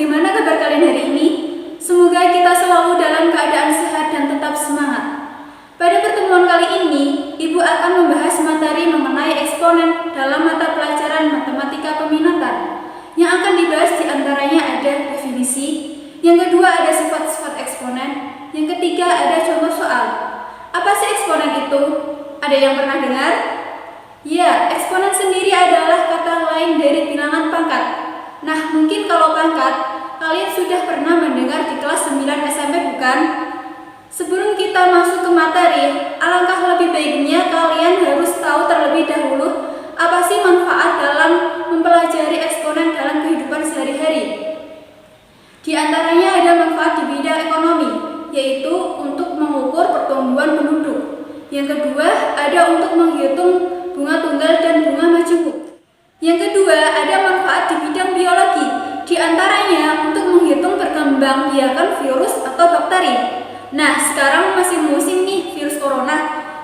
bagaimana kabar kalian hari ini? Semoga kita selalu dalam keadaan sehat dan tetap semangat. Pada pertemuan kali ini, Ibu akan membahas materi mengenai eksponen dalam mata pelajaran matematika peminatan. Yang akan dibahas diantaranya ada definisi, yang kedua ada sifat-sifat eksponen, yang ketiga ada contoh soal. Apa sih eksponen itu? Ada yang pernah dengar? Ya, eksponen sendiri adalah kata lain dari bilangan pangkat. Nah, mungkin kalau pangkat, kalian sudah pernah mendengar di kelas 9 SMP bukan? Sebelum kita masuk ke materi, alangkah lebih baiknya kalian harus tahu terlebih dahulu apa sih manfaat dalam mempelajari eksponen dalam kehidupan sehari-hari. Di antaranya ada manfaat di bidang ekonomi, yaitu untuk mengukur pertumbuhan penduduk. Yang kedua, ada untuk menghitung bunga tunggal dan bunga majemuk. Yang kedua, ada manfaat di bidang biologi, di antaranya untuk menghitung perkembangbiakan virus atau bakteri. Nah, sekarang masih musim nih virus corona,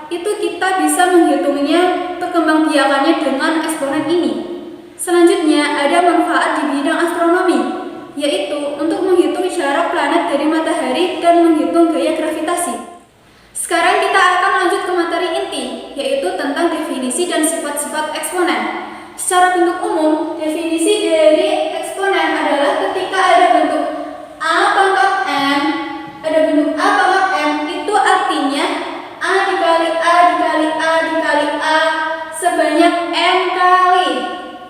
itu kita bisa menghitungnya perkembangbiakannya dengan eksponen ini. Selanjutnya, ada manfaat di bidang astronomi, yaitu untuk menghitung jarak planet dari matahari dan menghitung gaya gravitasi. Sekarang kita akan lanjut ke materi inti, yaitu tentang definisi dan sifat-sifat eksponen. Secara bentuk umum, definisi dari eksponen adalah ketika ada bentuk A pangkat M, ada bentuk A pangkat M, itu artinya A dikali A dikali A dikali A sebanyak M kali,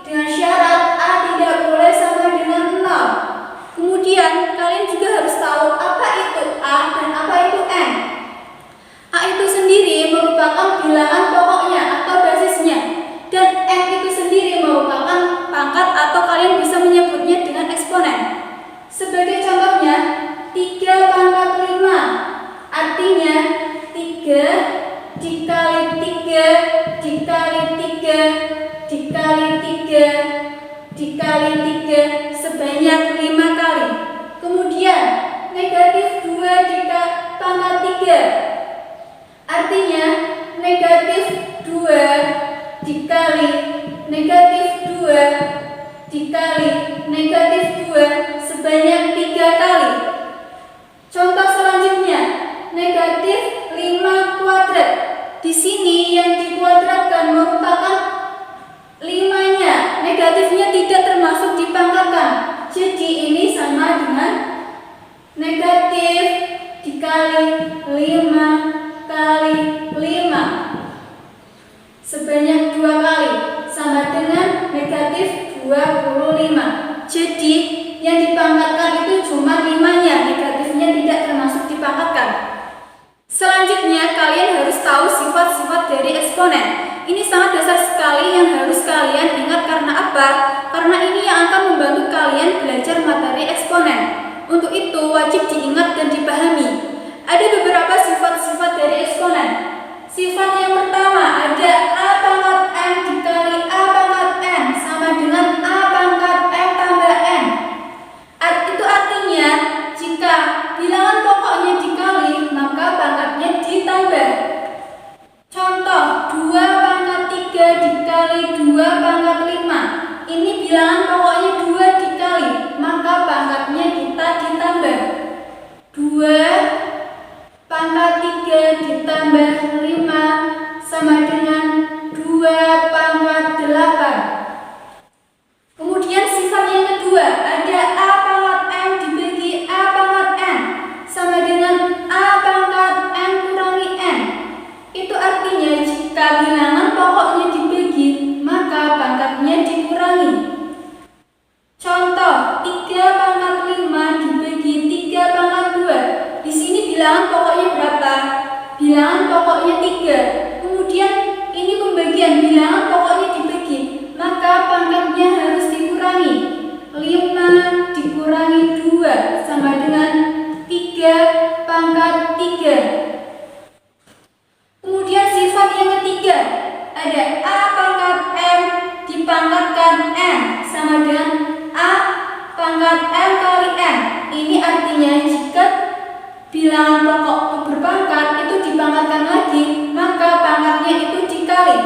dengan syarat A tidak boleh sama dengan 0. Kemudian, kalian juga harus tahu apa itu A dan apa itu M. A itu sendiri merupakan bilangan pokoknya atau basisnya, dan M itu sendiri merupakan pangkat atau kalian bisa menyebutnya dengan eksponen. Sebagai contohnya, 3 pangkat 5, artinya 3 dikali 3 dikali 3 dikali 3 dikali 3 sebanyak 5 kali. Kemudian, negatif 2 dikali pangkat 3, artinya negatif 2 dikali negatif 2 dikali negatif 2 sebanyak 3 kali. Contoh selanjutnya, negatif 5 kuadrat. Di sini yang dikuadratkan merupakan 5-nya, negatifnya tidak termasuk dipangkatkan. Jadi ini sama dengan negatif dikali 5 kali 5 sebanyak 2 kali, sama dengan negatif 25. Jadi yang dipangkatkan itu cuma 5-nya, negatifnya tidak termasuk dipangkatkan. Selanjutnya, kalian harus tahu sifat-sifat dari eksponen. Ini sangat dasar sekali yang harus kalian ingat. Karena apa? Karena ini yang akan membantu kalian belajar materi eksponen. Untuk itu wajib diingat dan dipahami. Ada beberapa sifat-sifat dari eksponen. Sifat yang pertama ada A pangkat M dikali A pangkat N sama dengan A pangkat M tambah N. Itu artinya jika bilangan pokoknya dikali, maka pangkatnya ditambah. Contoh, 2 pangkat 3 dikali 2 pangkat 5. Ini bilangan pokoknya 2 dikali, maka pangkatnya kita ditambah. 2 pangkat 3 ditambah 5 sama dengan 2 pangkat 8. Kemudian sifat yang kedua ada A pangkat M dibagi A pangkat N sama dengan A pangkat N kurangi N. Itu artinya jika bilangan pokoknya dibagi, maka pangkatnya dikurangi. Contoh, 3 pangkat 5 dibagi 3 pangkat 2. Di sini bilangan pokoknya berapa? Bilangan pokoknya 3. Kemudian ini pembagian bilangan pokoknya dibagi, maka pangkatnya harus dikurangi. 5 dikurangi 2 sama dengan 3 pangkat 3. Kemudian sifat yang ketiga ada A pangkat M dipangkatkan N sama dengan A pangkat M kali N. Ini artinya jika bilangan pokok berpangkat itu dipangkatkan lagi, maka pangkatnya itu dikali.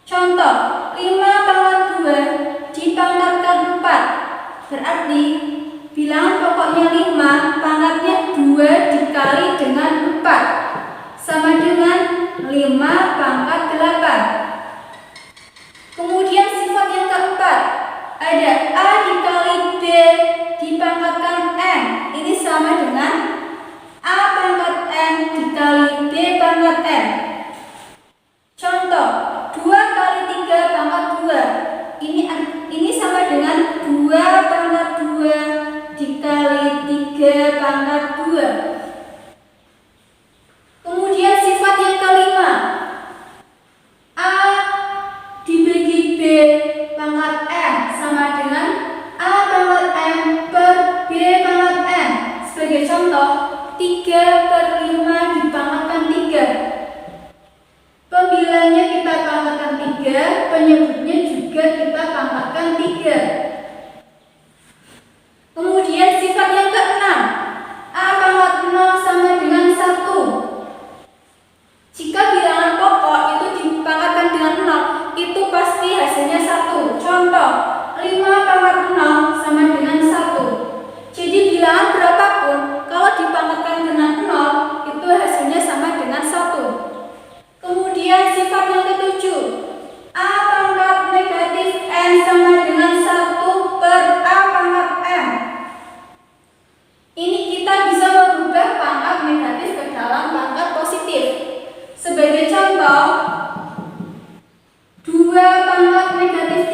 Contoh, 5 pangkat 2 dipangkatkan 4, berarti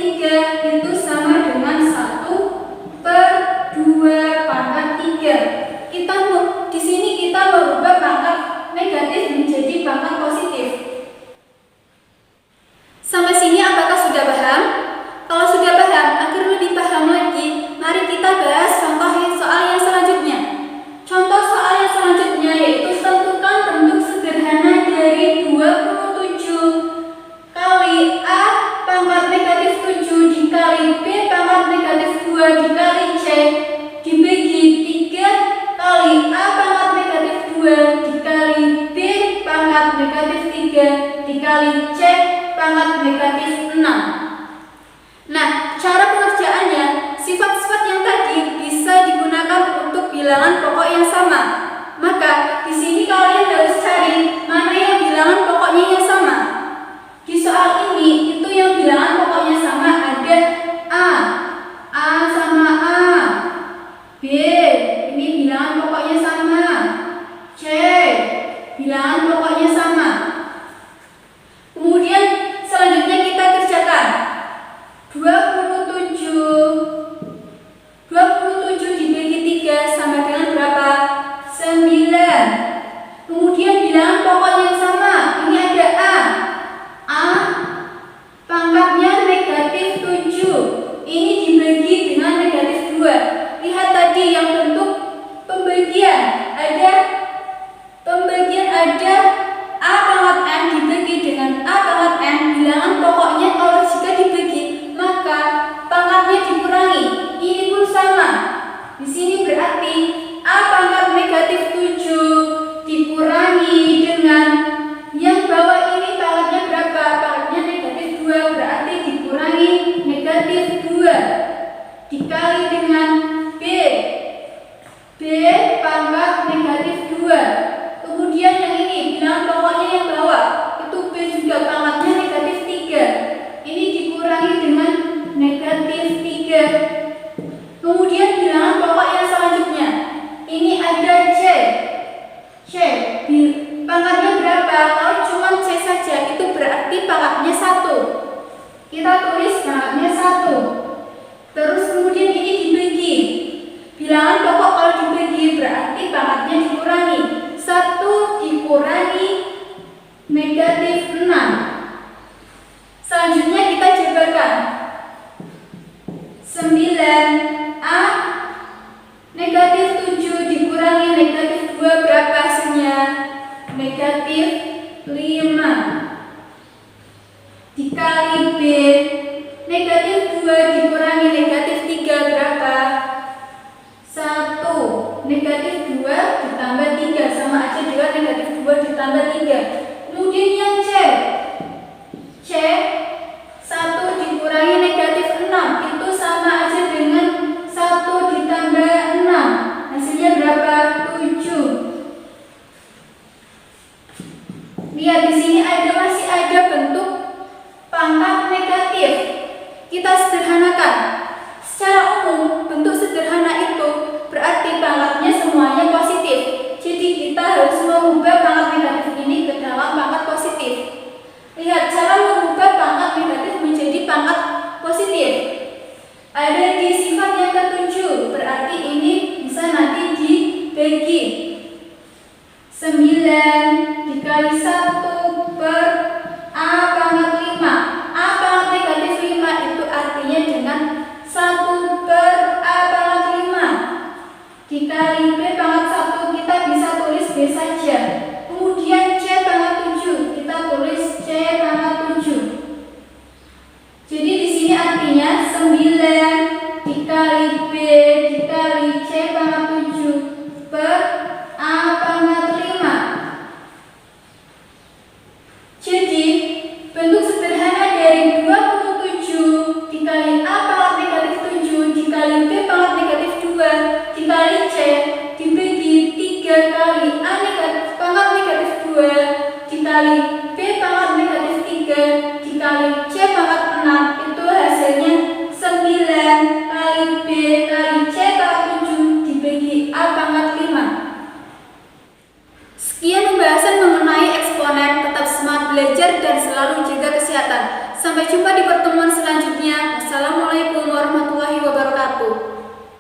3 itu sama dengan 1/2 pangkat 3. Di sini kita merubah pangkat negatif menjadi pangkat positif. Sampai sini apakah sudah paham? Kalau sudah paham, agar lebih paham lagi, mari kita bahas contoh soal yang selanjutnya. Contoh soal yang selanjutnya yaitu tentukan bentuk sederhana dari 27 kali A pangkat negatif 7 dikali B pangkat negatif 2 dikali C dibagi 3 kali A pangkat negatif 2 dikali B pangkat negatif 3 dikali C pangkat negatif 6. Nah, cara pengerjaannya, sifat-sifat yang tadi bisa digunakan untuk bilangan pokok yang sama. Maka, di sini kalian harus cari mana yang bilangan pokoknya yang sama. Di soal ini, itu yang bilangan pokoknya sama ada A sama A, B, ini bilangan pokoknya sama, C, bilangan pokoknya sama. Kemudian, selanjutnya kita kerjakan. 27 dibagi 3 sama dengan berapa? 9. Kemudian bilangan pokoknya yang sama. Ini ada A pangkatnya negatif 7. Ini dibagi dengan negatif 2. Lihat tadi yang bentuk pembagian. Ada A pangkat N dibagi dengan A pangkat N. Bilangan pokoknya kalau jika dibagi maka pangkatnya dikurangi. Ini pun sama. Di sini berarti A pangkat negatif 7 dikurangi dengan yang bawah ini pangkatnya berapa? Pangkatnya negatif 2, berarti dikurangi negatif 2 dikali dengan B pangkat negatif 2. Kemudian yang ini bilangan pokoknya yang bawah itu B juga pangkatnya negatif 3. Ini dikurangi dengan negatif 3. Kemudian bilangan pokok yang selanjutnya. Ini ada C. Pangkatnya berapa? Kalau cuma C saja itu berarti pangkatnya 1. Kita tulis pangkatnya 1. Terus kemudian ini dibagi. Bilangan pokok kalau dibagi berarti pangkatnya dikurangi. 1 dikurangi negatif 6. Selanjutnya kita jabarkan. 9A negatif 7 dikurangi negatif 2 berapa hasilnya? Negatif 5 dikali B negatif 2 dikurangi negatif 3 berapa? 1. Negatif 2 ditambah 3 sama aja dengan negatif 2 ditambah 3. Kemudian yang C 1 dikurangi negatif 6 itu sama aja dengan 1 ditambah 6. Hasilnya berapa? 7. Lihat di sini masih ada bentuk pangkat negatif. Kita sederhanakan. Secara umum bentuk sederhana itu berarti pangkatnya semuanya positif. Jadi kita harus mengubah pangkat negatif ini ke dalam pangkat positif. Lihat cara mengubah pangkat negatif menjadi pangkat positif. Ada di sifat yang ketujuh, berarti ini bisa nanti dibagi. 9 dikali 1 per A pangkat 5. A pangkat negatif 5 itu artinya dengan 1 per A pangkat 5 dikali B pangkat 1, kita bisa tulis B saja. Kemudian C pangkat 7, kita tulis C pangkat 7. Jadi di sini artinya 9 dikali B dikali C pangkat 7 per A pangkat 5. Jadi bentuk sederhana dari 27 dikali A pangkat negatif 7 dikali B pangkat negatif 2 dikali C dibagi 3 kali A pangkat negatif 2 dikali